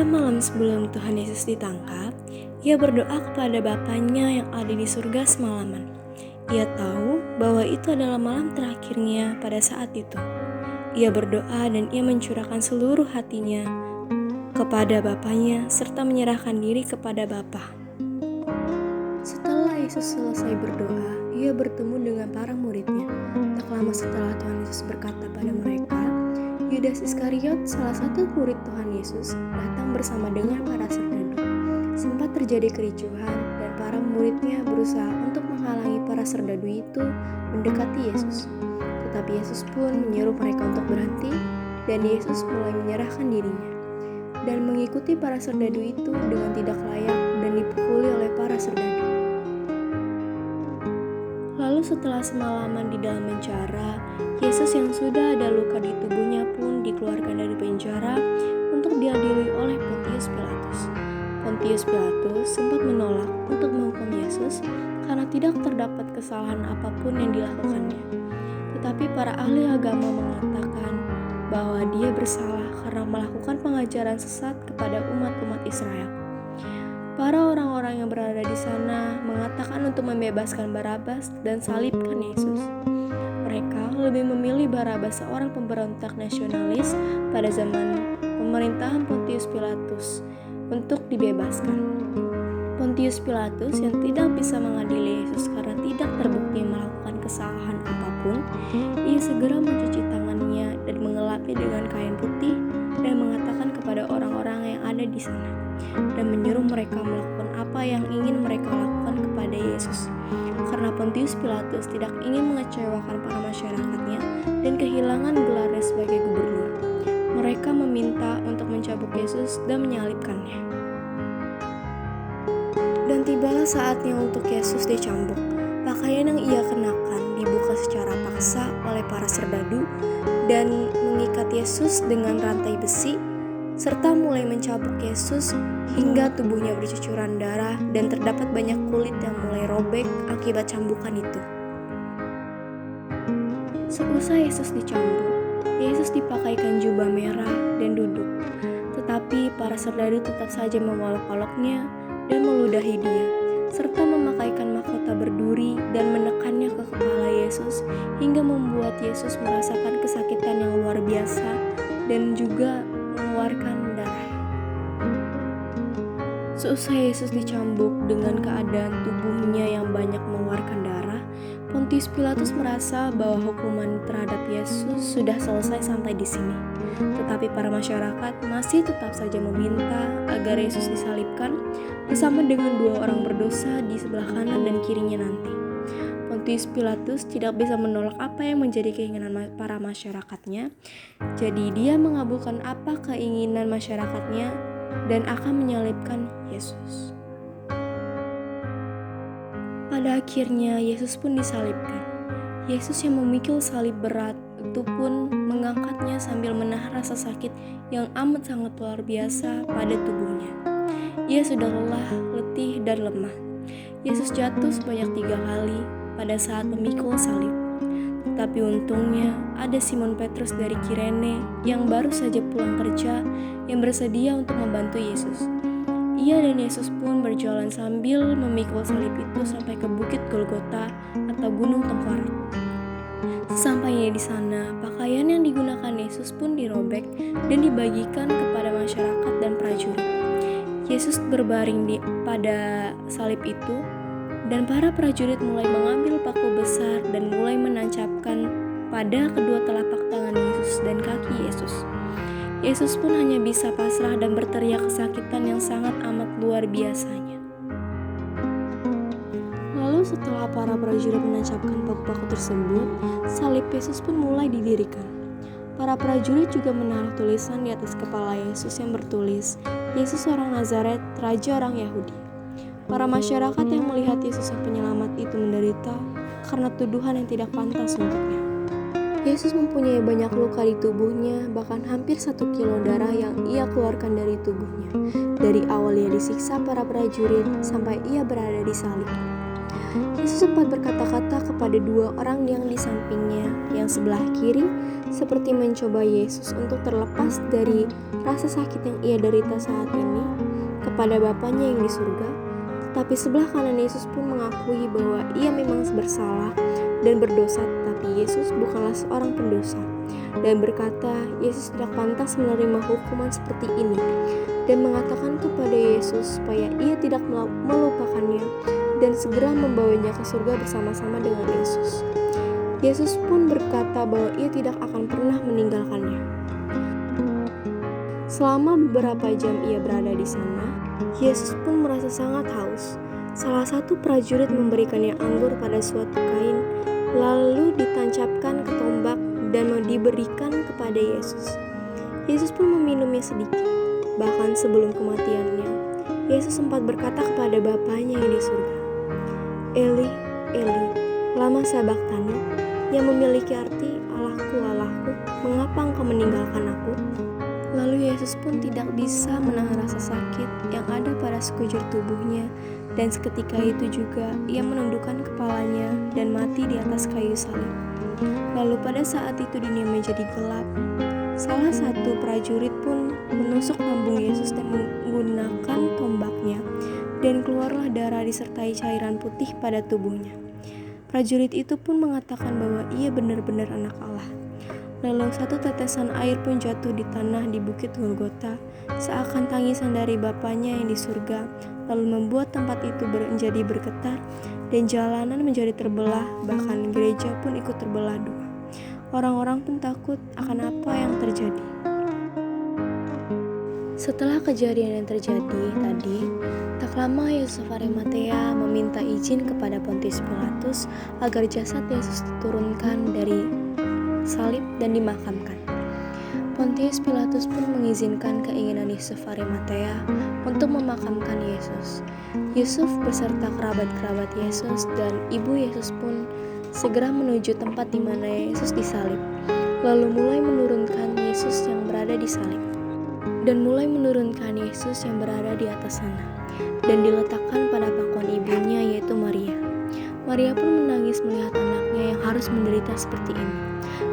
malam sebelum Tuhan Yesus ditangkap, ia berdoa kepada Bapanya yang ada di surga semalaman. Ia tahu bahwa itu adalah malam terakhirnya pada saat itu. Ia berdoa dan ia mencurahkan seluruh hatinya kepada Bapanya serta menyerahkan diri kepada Bapa. Setelah Yesus selesai berdoa, ia bertemu dengan para muridnya. Tak lama setelah Tuhan Yesus berkata pada mereka, Yudas Iskariot, salah satu murid Tuhan Yesus, datang bersama dengan para serdadu. Sempat terjadi kericuhan dan para muridnya berusaha untuk menghalangi para serdadu itu mendekati Yesus. Tetapi Yesus pun menyuruh mereka untuk berhenti dan Yesus mulai menyerahkan dirinya dan mengikuti para serdadu itu dengan tidak layak dan dipukuli oleh para serdadu. Lalu setelah semalaman di dalam penjara, Yesus yang sudah ada luka di tubuhnya pun dikeluarkan dari penjara untuk diadili oleh Pontius Pilatus. Pontius Pilatus sempat menolak untuk menghukum Yesus karena tidak terdapat kesalahan apapun yang dilakukannya. Tetapi para ahli agama mengatakan bahwa dia bersalah karena melakukan pengajaran sesat kepada umat-umat Israel. Para orang-orang yang berada di sana mengatakan untuk membebaskan Barabas dan salibkan Yesus. Mereka lebih memilih Barabas, seorang pemberontak nasionalis pada zaman pemerintahan Pontius Pilatus, untuk dibebaskan. Pontius Pilatus yang tidak bisa mengadili Yesus karena tidak terbukti melakukan kesalahan apapun, ia segera mencuci tangannya dan mengelapnya dengan kain putih dan mengatakan kepada orang-orang yang ada di sana dan menyuruh mereka melakukan apa yang ingin mereka lakukan kepada Yesus. Karena Pontius Pilatus tidak ingin mengecewakan para masyarakatnya dan kehilangan gelarnya sebagai gubernur, mereka meminta untuk mencambuk Yesus dan menyalibkannya. Dan tibalah saatnya untuk Yesus dicambuk. Pakaian yang ia kenakan dibuka secara paksa oleh para serdadu dan mengikat Yesus dengan rantai besi, serta mulai mencambuk Yesus hingga tubuhnya bercucuran darah dan terdapat banyak kulit yang mulai robek akibat cambukan itu. Seusai Yesus dicambuk, Yesus dipakaikan jubah merah dan duduk. Tetapi para serdadu tetap saja mengolok-oloknya dan meludahi dia, serta memakaikan mahkota berduri dan menekannya ke kepala Yesus hingga membuat Yesus merasakan kesakitan yang luar biasa dan juga mengeluarkan darah. Seusai Yesus dicambuk dengan keadaan tubuhnya yang banyak mengeluarkan darah, Pontius Pilatus merasa bahwa hukuman terhadap Yesus sudah selesai sampai di sini. Tetapi para masyarakat masih tetap saja meminta agar Yesus disalibkan bersama dengan dua orang berdosa di sebelah kanan dan kirinya nanti. Pontius Pilatus tidak bisa menolak apa yang menjadi keinginan para masyarakatnya, jadi dia mengabulkan apa keinginan masyarakatnya dan akan menyalibkan Yesus. Pada akhirnya Yesus pun disalibkan. Yesus yang memikul salib berat itu pun mengangkatnya sambil menahan rasa sakit yang amat sangat luar biasa pada tubuhnya. Ia sudah lelah, letih, dan lemah. Yesus jatuh sebanyak 3 kali pada saat memikul salib. Tetapi untungnya ada Simon Petrus dari Kirene yang baru saja pulang kerja yang bersedia untuk membantu Yesus. Ia dan Yesus pun berjalan sambil memikul salib itu sampai ke Bukit Golgota atau Gunung Tengkorak. Sesampainya di sana, pakaian yang digunakan Yesus pun dirobek dan dibagikan kepada masyarakat dan prajurit. Yesus berbaring pada salib itu, dan para prajurit mulai mengambil paku besar dan mulai menancapkan pada kedua telapak tangan Yesus dan kaki Yesus. Yesus pun hanya bisa pasrah dan berteriak kesakitan yang sangat amat luar biasanya. Lalu setelah para prajurit menancapkan paku-paku tersebut, salib Yesus pun mulai didirikan. Para prajurit juga menaruh tulisan di atas kepala Yesus yang bertulis, Yesus orang Nazaret, Raja orang Yahudi. Para masyarakat yang melihat Yesus yang penyelamat itu menderita karena tuduhan yang tidak pantas untuknya. Yesus mempunyai banyak luka di tubuhnya, bahkan hampir 1 kilo darah yang ia keluarkan dari tubuhnya. Dari awal ia disiksa para prajurit sampai ia berada di salib. Yesus sempat berkata-kata kepada dua orang yang di sampingnya, yang sebelah kiri, seperti mencoba Yesus untuk terlepas dari rasa sakit yang ia derita saat ini kepada Bapanya yang di surga. Tetapi sebelah kanan Yesus pun mengakui bahwa ia memang bersalah dan berdosa, tetapi Yesus bukanlah seorang pendosa, dan berkata Yesus tidak pantas menerima hukuman seperti ini, dan mengatakan kepada Yesus supaya ia tidak melupakannya dan segera membawanya ke surga bersama-sama dengan Yesus. Yesus pun berkata bahwa ia tidak akan pernah meninggalkannya. Selama beberapa jam ia berada di sana, Yesus pun merasa sangat haus. Salah satu prajurit memberikannya anggur pada suatu kain, lalu ditancapkan ke tombak dan diberikan kepada Yesus. Yesus pun meminumnya sedikit. Bahkan sebelum kematiannya, Yesus sempat berkata kepada Bapanya yang di surga, Eli, Eli, lama sabachthani, yang memiliki arti Allahku, Allahku, mengapa engkau meninggalkan aku? Lalu Yesus pun tidak bisa menahan rasa sakit yang ada pada sekujur tubuhnya, dan seketika itu juga ia menundukkan kepalanya dan mati di atas kayu salib. Lalu pada saat itu dunia menjadi gelap. Salah satu prajurit pun menusuk lambung Yesus dan menggunakan tombaknya, dan keluarlah darah disertai cairan putih pada tubuhnya. Prajurit itu pun mengatakan bahwa ia benar-benar anak Allah. Lalu satu tetesan air pun jatuh di tanah di bukit Golgota, seakan tangisan dari Bapanya yang di surga, lalu membuat tempat itu menjadi bergetar, dan jalanan menjadi terbelah, bahkan gereja pun ikut terbelah dua. Orang-orang pun takut akan apa yang terjadi. Setelah kejadian yang terjadi tadi, tak lama Yosef Arimatea meminta izin kepada Pontius Pilatus agar jasad Yesus diturunkan dari salib dan dimakamkan. Pontius Pilatus pun mengizinkan keinginan Yosef Arimatea untuk memakamkan Yesus. Yusuf beserta kerabat-kerabat Yesus dan ibu Yesus pun segera menuju tempat di mana Yesus disalib, lalu mulai menurunkan Yesus yang berada di salib, dan mulai menurunkan Yesus yang berada di atas sana, dan diletakkan pada pangkuan ibunya yaitu Maria. Maria pun menangis melihat anaknya yang harus menderita seperti ini.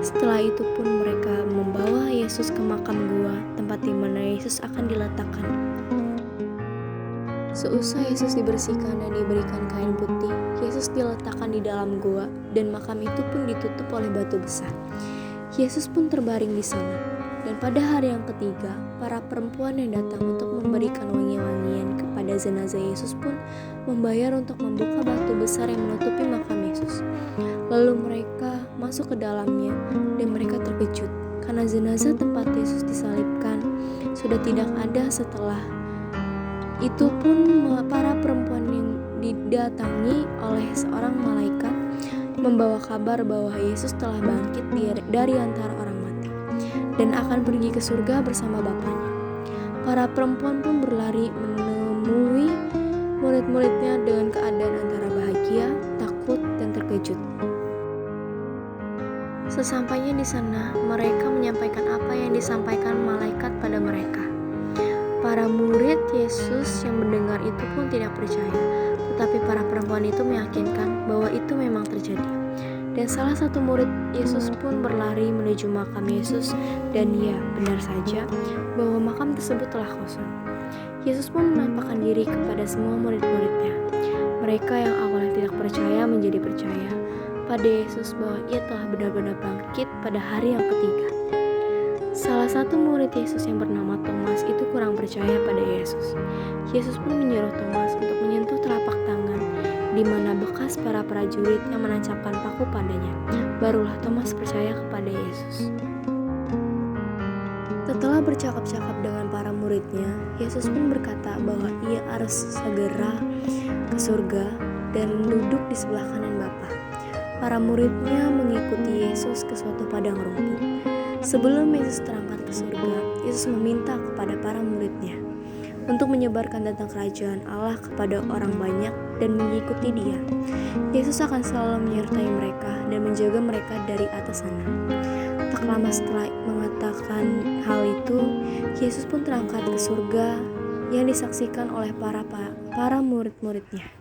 Setelah itu pun mereka membawa Yesus ke makam gua, tempat di mana Yesus akan diletakkan. Seusai Yesus dibersihkan dan diberikan kain putih, Yesus diletakkan di dalam gua, dan makam itu pun ditutup oleh batu besar. Yesus pun terbaring di sana. Dan pada hari yang ketiga, para perempuan yang datang untuk memberikan wangi-wangian kepada jenazah Yesus pun membayar untuk membuka batu besar yang menutupi makam Yesus. Lalu mereka masuk ke dalamnya, dan mereka terkejut karena jenazah tempat Yesus disalibkan sudah tidak ada. Setelah itu pun para perempuan yang didatangi oleh seorang malaikat membawa kabar bahwa Yesus telah bangkit dari antara orang mati dan akan pergi ke surga bersama Bapanya. Para perempuan pun berlari menemui murid-muridnya dengan keadaan antara bahagia, takut, dan terkejut. Sesampainya di sana, mereka menyampaikan apa yang disampaikan malaikat pada mereka. Para murid Yesus yang mendengar itu pun tidak percaya, tetapi para perempuan itu meyakinkan bahwa itu memang terjadi. Dan salah satu murid Yesus pun berlari menuju makam Yesus, dan ya, benar saja bahwa makam tersebut telah kosong. Yesus pun menampakkan diri kepada semua murid-muridnya. Mereka yang awalnya tidak percaya menjadi percaya pada Yesus bahwa ia telah benar-benar bangkit pada hari yang ketiga. Salah satu murid Yesus yang bernama Thomas itu kurang percaya pada Yesus. Yesus pun menyuruh Thomas untuk menyentuh telapak tangan di mana bekas para prajurit yang menancapkan paku padanya. Barulah Thomas percaya kepada Yesus. Setelah bercakap-cakap dengan para muridnya, Yesus pun berkata bahwa ia harus segera ke surga dan duduk di sebelah kanan Bapa. Para muridnya mengikuti Yesus ke suatu padang rumput. Sebelum Yesus terangkat ke surga, Yesus meminta kepada para muridnya untuk menyebarkan tentang kerajaan Allah kepada orang banyak dan mengikuti Dia. Yesus akan selalu menyertai mereka dan menjaga mereka dari atas sana. Tak lama setelah mengatakan hal itu, Yesus pun terangkat ke surga yang disaksikan oleh para murid-muridnya.